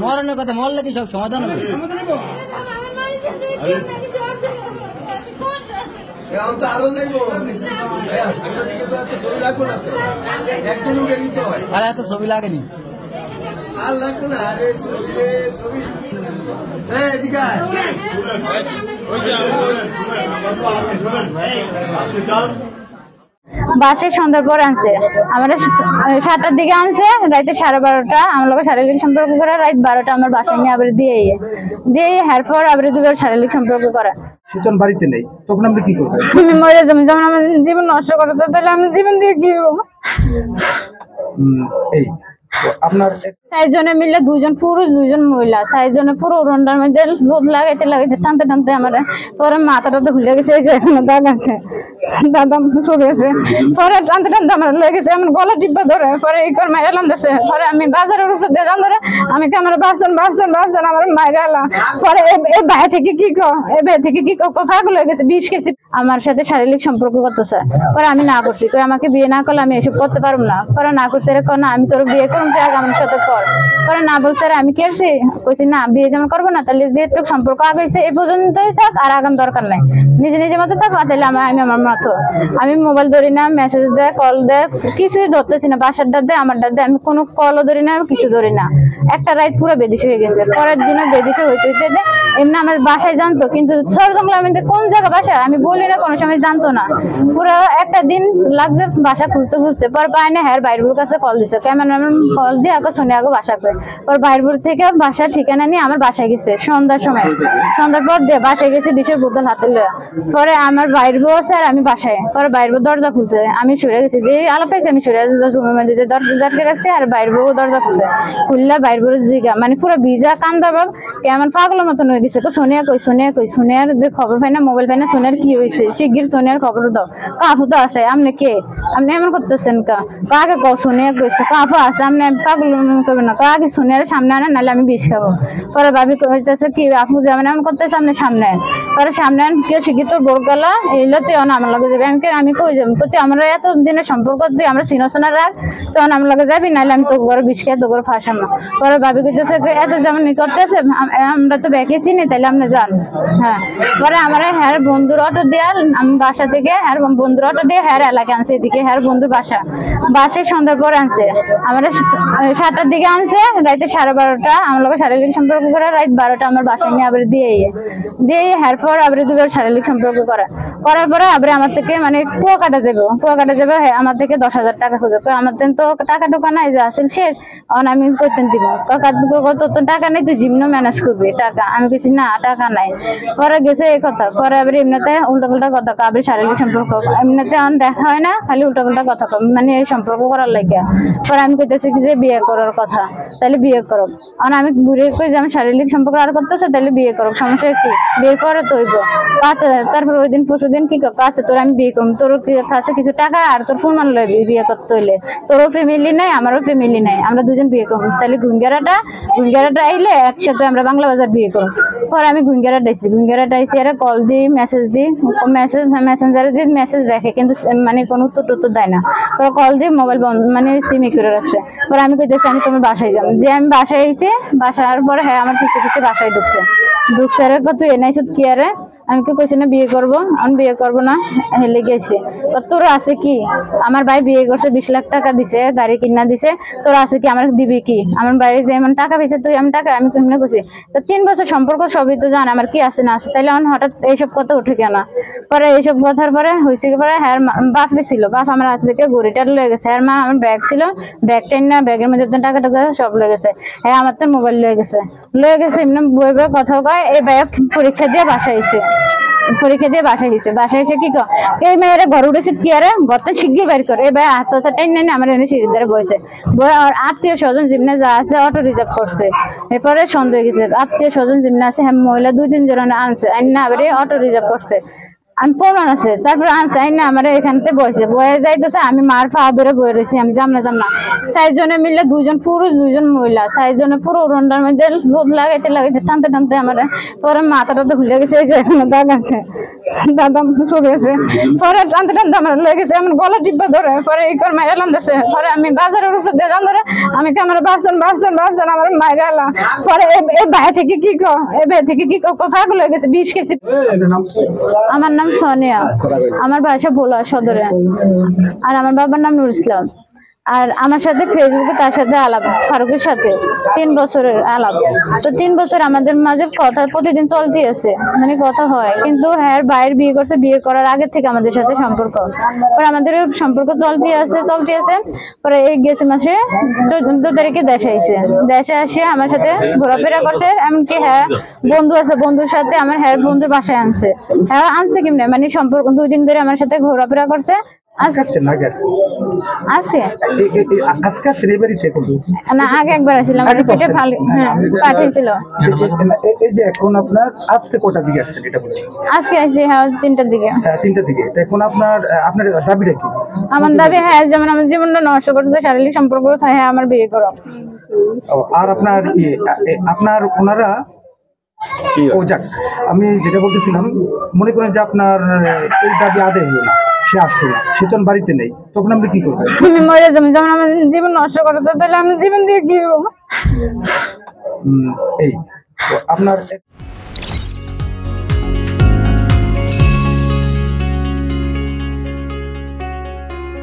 মরণের কথা মরলে কি সব সমাধান হবে? আরে এত ছবি লাগেনি আর লাগবে না। আরে ছবি বাসে সন্ধ্যার পর আনছে আমরা 7টার দিকে আনছে রাইতে 12:30 আমার লোক শারীরিক সম্পর্ক করে রাত 12টা আমার বাসায় নিয়ে আবার দিয়ে এরপর আবার দুবার শারীরিক সম্পর্ক করা। সুতন বাড়িতে নেই, তখন আপনি কি করবেন? আমি মরে যাবো, যেমন আমার জীবন নষ্ট করতে তাহলে আমি জীবন দিয়ে কি হবো? এই আপনার 4 জনে মিলে 2 জন পুরুষ 2 জন মহিলা, 4 জনে পুরো রন্ডার মধ্যে রোদ লাগাইতে টানতে টানতে আমার পরে মাথাটা তো খুলে গেছে, এখনো দাগ আছে, দাদা চলে গেছে। পরে টানতে টানতে আমার লেগে গেছে, আমার গলা টিপা ধরে পরে এই করে মাইরা এলাম দেশে। পরে আমি বাজারের উপর দিয়ে যান ধরে আমি ক্যামেরা বাসন আমার মাইরা এলাম। পরে এই ভাই থেকে কি পাগল হয়ে গেছে, 20 কেজি আমার সাথে শারীরিক সম্পর্ক করতেছে। পরে আমি না করছি, আমাকে বিয়ে না করলে আমি এসব করতে পারবো না। পরে না করছে না আমি তোর বিয়ে করুন, আমার সাথে কর। পরে না বলছে আমি কেছি কইছি না বিয়ে যেমন করবো না, তাহলে যেহেতু সম্পর্ক আগাইছে এই পর্যন্তই থাক, আর আগাম দরকার নাই, নিজের মতো থাক। তাহলে আমি আমার মতো, আমি মোবাইল ধরি না, মেসেজ দেয় কল দেয় কিছুই ধরতেছি না, বাসার ডাক দেয় আমার ডাক দেয়, আমি কোনো কলও ধরি না, কিছু ধরি না। একটা রাত পুরো বেদিশ হয়ে গেছে। পরের দিনও বেদিশ হইতে এমনি আমার বাসায় জানতো, কিন্তু সরজঙ্গলা আমি কোন জায়গা বাসা আমি বলি না, কোনো সময় জানতো না। পুরো একটা দিন লাগছে বাসা খুঁজতে পর পায় না। হ্যাঁ বাইরপুর কাছে কল দিছে, ক্যামেরাম্যান কল দিয়ে শুনে বাসা করে। পর বাইরপুর থেকে বাসার ঠিকানা নিয়ে আমার বাসায় গেছে সন্ধ্যার সময়। সন্ধ্যার পর দিয়ে বাসায় গেছে বিষের বোতল হাতে লয়া। পরে আমার বাইর বউ আছে আর আমি বাসায়। পরে বাইর বউ দরজা খুলছে, আমি সরে গেছি, যে আলাপ পাইছি আমি সরে রুমের মধ্যে দরজা রাখছি, আর বাইর বউ দরজা খুললা বাইর বউ জিগা মানে পুরো ভিজা কান্দা বাব কেমন পাগলের মতন হয়ে গেছে। তো সোনিয়া কই সোনিয়ার যে খবর পাই না, মোবাইল পাই না, সোনিয়ার কি হয়েছে শিগগির সোনিয়ার খবর দাও। কাফু তো আছে, আপনি কে, আপনি এমন করতেছেন কাকে কও? সোনিয়া কইছে কাফু আছে, আপনি পাগল করবেন না, কাকে সোনিয়ার সামনে আনেন নাহলে আমি বিষ খাবো। পরে ভাবি কইতেছে কি আপু যেমন এমন করতেছে, আপনি সামনে আন। পরে সামনে আন কেউ শিখি তোর বোর গলা এইলো তুই আমার লগে যাবি। আমি কই যাবো করতে, আমরা এত দিনের সম্পর্ক তুই আমরা চিনোচনা রাখ, তখন আমার লগে যাবি নাহলে আমি তোর ঘরে বিষ খাই তোর ঘরে ফাঁসাম। পরে ভাবি কইতেছে এত যেমন করতেছে আমরা তো ব্যাকেছি নি, তাহলে আপনি যান। হ্যাঁ পরে আমার হ্যার বন্ধুর অটো দিয়ে আমি বাসা থেকে হ্যার বন্ধুর অটো দিয়ে হ্যার এলাকা আনছে, এদিকে হ্যার বন্ধুর বাসায় সন্ধ্যার পর আনছে। আমরা 7টার দিকে আনছে রাইতে 12:30 আমার লোক শারীরিক সম্পর্ক করে রাত 12টা আমার বাসায় নিয়ে আবার দিয়ে হ্যার পর আবার দুবার শারীরিক সম্পর্ক করার পরে আবার আমার থেকে মানে কুয়াকাটা যাবে হ্যাঁ আমার থেকে 10,000 টাকা খুঁজে। আমার তো টাকা টোকা নাই, যে আসেন শেষ আমি করতেন দিব তোর টাকা নেই, তুই জিমনো ম্যানেজ করবি টাকা। আমি কিছু না টাকা নাই। পরে গেছে এই কথা, পরে আবার এমনিতে উল্টাপাল্টা কথা আবার শারীরিক সম্পর্ক এমনিতে দেখা হয় না, খালি উল্টাপাল্টা কথা মানে এই সম্পর্ক করার লাগে। পরে আমি কইতেছি কি যে বিয়ে করার কথা, তাহলে বিয়ে করো। আমি ঘুরে কই যে আমি শারীরিক সম্পর্ক আর করতেছে, তাহলে বিয়ে করো, সমস্যা কি, বিয়ে করে তো হইব। তারপর ওই দিন পরশু দিন কি কাছে তোর আমি বিয়ে করবো, তোর কাছে কিছু টাকা আর তোর ফোন মান লইবি বিয়ে করতে হইলে, তোরও ফ্যামিলি নাই আমারও ফ্যামিলি নাই, আমরা দুজন বিয়ে করবো, তাহলে গুঙ্গারাটা আইলে একসাথে আমরা বাংলা বাজার বিয়ে করবো। পরে আমি গুঙ্গারাটা আইসি আর কল দিই মেসেঞ্জারে দিয়ে মেসেজ রাখে, কিন্তু মানে কোনো উত্তর দেয় না। পরে কল দিয়ে মোবাইল বন্ধ মানে সিমি করে রাখছে। পরে আমি কইতেছি আমি তোমার বাসায় যাবো, যে আমি বাসায় আইছি, বাসার পরে হ্যাঁ আমার পিছিয়ে বাসায় ঢুকছে আরে তুই এনাইছ কি আরে, আমি কি কইছি না বিয়ে করবো, আমি বিয়ে করবো না হেলে গেছে। তোর আছে কি, আমার ভাই বিয়ে করছে 20 লাখ টাকা দিছে, গাড়ি কিনা দিছে, তোর আছে কি, আমার দিবি কি, আমার বাইরে যেমন টাকা পেয়েছে তুই আমি টাকা আমি কেমনে করছি। তো 3 বছর সম্পর্ক সবই তো জান আমার কি আছে না আছে, তাইলে আমার হঠাৎ এইসব কথা উঠে কেনা। পরে এইসব কথার পরে হয়েছে পরে হ্যাঁ বাপ ছিল, বাপ আমার হাত থেকে গড়িটা লয়ে গেছে। হ্যাঁ মা আমার ব্যাগ ছিল, ব্যাগটা না ব্যাগের মধ্যে টাকা সব লয়ে গেছে। হ্যাঁ আমার তো মোবাইল লয়ে গেছে এমনি বই কথা কয়। এই ভাই পরীক্ষা দিয়ে বাসায় এসে বাসায় এসে কি এই মেয়েরা ঘর উঠেছে কি আরে ঘরটা শিগগির বাইর করে। এই ভাই আত্মসাটাই নেই আমার এনে সিঁড়ির ধারে বসে আর আত্মীয় স্বজন যেমনি যা আছে অটো রিজার্ভ করছে। এরপরে সন্দেহ গেছে আত্মীয় স্বজন যেমনি আছে হ্যাঁ মহিলা 2-3 জন আনছে না আবার অটো রিজার্ভ করছে। আমি প্রমাণ আছে, তারপরে আনছে আইনা আমার এখানতে বসে বয়ে যাইতেছে, আমি মার পা ধরে বয়ে রয়েছি, আমি জানলাম না। 4 জনে মিলে 2 জন পুরুষ 2 জন মহিলা, 4 জনে পুরো রন্ডার মধ্যে রোদ লাগাইতে টানতে টানতে আমার পরে মাথাটা খুলে গেছে, এই যে এখনো দাগ আছে, দাদা ছবি আছে। পরে টানতে টানতে আমার লেগে গেছে, আমার গলা টিপা ধরে পরে এই করে মাইরা এলাম দেশে। পরে আমি বাজারের উপর দিয়ে যান ধরে আমি আমার বাসন আমার মাইরা এলাম। পরে এই ভাই থেকে কি কথা হয়ে গেছে 20 কেজি। আমার নাম সোনিয়া, আমার বাসা ভোলা সদরে, আর আমার বাবার নাম নুর ইসলাম। আর আমার সাথে ফেসবুকে তার সাথে আলাপ, ফারুকের সাথে 3 বছরের আলাপ। তো 3 বছর আমাদের মাঝে কথা প্রতিদিন চলতে আছে, মানে কথা হয়। কিন্তু হ্যাঁ বাইরে বিয়ে করছে, বিয়ে করার আগে থেকে আমাদের সাথে সম্পর্ক, পরে আমাদের সম্পর্ক চলতে আছে। পরে এই গেছে মাসে 14 তারিখে দেশে আসে আমার সাথে ঘোরাফেরা করছে। এমনকি হ্যাঁ বন্ধু আছে, বন্ধুর সাথে আমার হ্যাঁ বন্ধুর বাসায় আনছে। হ্যাঁ আনছে কেমনে, মানে সম্পর্ক 2 দিন ধরে আমার সাথে ঘোরাফেরা করছে। না আগে একবার আসছিলাম, পাঠিয়েছিল। এই যে এখন আপনার আজকে কটার দিকে আসছেন এটা বলে? আজকে আসছি হ্যাঁ 3টার দিকে। 3টার দিকে। এখন আপনার দাবিটা কি? আমার দাবি হ্যাঁ যেমন আমার জীবনটা নষ্ট করছে, শারীরিক সম্পর্ক, হ্যাঁ আমার বিয়ে করো। আর আপনার ওনারা ও যাক, আমি যেটা বলতেছিলাম, মনে করেন যে আপনার এই দাবি আদায় হলো না, সে আসলো না, সে তখন বাড়িতে নেই, তখন আপনি কি করবেন? আমি মরে যাবো, যেমন আমার জীবন নষ্ট করতে, তাহলে আমি জীবন দিয়ে কি হবো? এই আপনার